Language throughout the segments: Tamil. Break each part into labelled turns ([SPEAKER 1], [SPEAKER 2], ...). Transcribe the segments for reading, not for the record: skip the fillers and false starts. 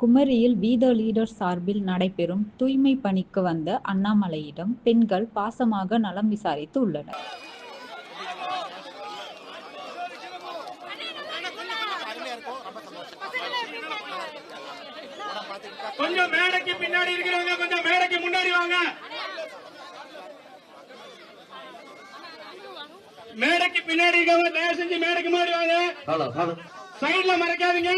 [SPEAKER 1] குமரியில் வீத லீடர் சார்பில் நடைபெறும் தூய்மை பணிக்கு வந்த அண்ணாமலையிடம் பெண்கள் பாசமாக நலம் விசாரித்து உள்ளனர்.
[SPEAKER 2] கொஞ்சம் மேடைக்கு பின்னாடி இருக்கிறவங்க கொஞ்சம் மேடைக்கு முன்னாடி வாங்க. மேடைக்கு பின்னாடி இருக்கவங்க தயவு செஞ்சு மேடைக்கு முன்னாடி வாங்க. சைடுல மறைக்காதீங்க.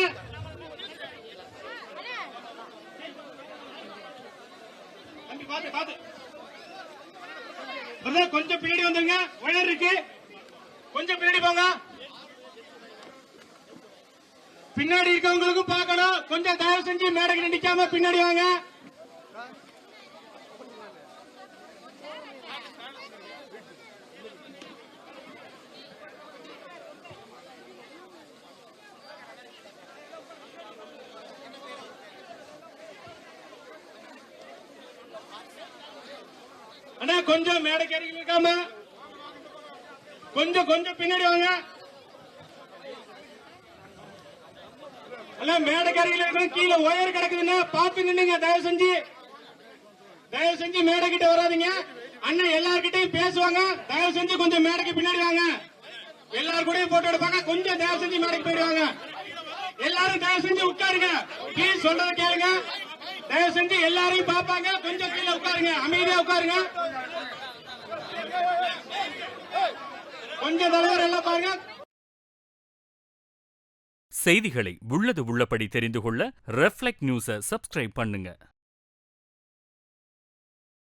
[SPEAKER 2] கொஞ்சம் பின்னாடி வந்துருங்க. ஒயர் இருக்கு, கொஞ்சம் பின்னாடி போங்க. பின்னாடி இருக்கவங்களுக்கும் பார்க்கணும். கொஞ்சம் தயவு செஞ்சு மேடைக்கு நிக்காம பின்னாடி வாங்க. அண்ணா கொஞ்சம் மேடைக்கு அருகில் இருக்காம கொஞ்சம் பின்னாடி வாங்க. மேடைக்கு அருகில் இருக்கணும். கீழே ஒயர் கிடக்குதுன்னா பார்த்து நின்னுங்க. தயவு செஞ்சு மேடை கிட்ட வராதிங்க. அண்ணன் எல்லார்கிட்டையும் பேசுவாங்க. தயவு செஞ்சு கொஞ்சம் மேடைக்கு பின்னாடி வாங்க. எல்லாரும் கூட போட்டோ எடுப்பாங்க. கொஞ்சம் தயவு செஞ்சு மேடைக்கு போயிடுவாங்க. எல்லாரும் தயவு செஞ்சு உட்காருங்க. ப்ளீஸ் சொல்றத கேளுங்க. தயவு செஞ்சு எல்லாரையும் பாப்பாங்க. கொஞ்சம் கீழே உட்காருங்க. அமைதியா உட்காருங்க. கொஞ்சம் தலைவர் எல்லாம் பாருங்க.
[SPEAKER 3] செய்திகளை உள்ளது உள்ளபடி தெரிந்து கொள்ள ரெஃப்ளெக்ட் நியூஸை சப்ஸ்கிரைப் பண்ணுங்க.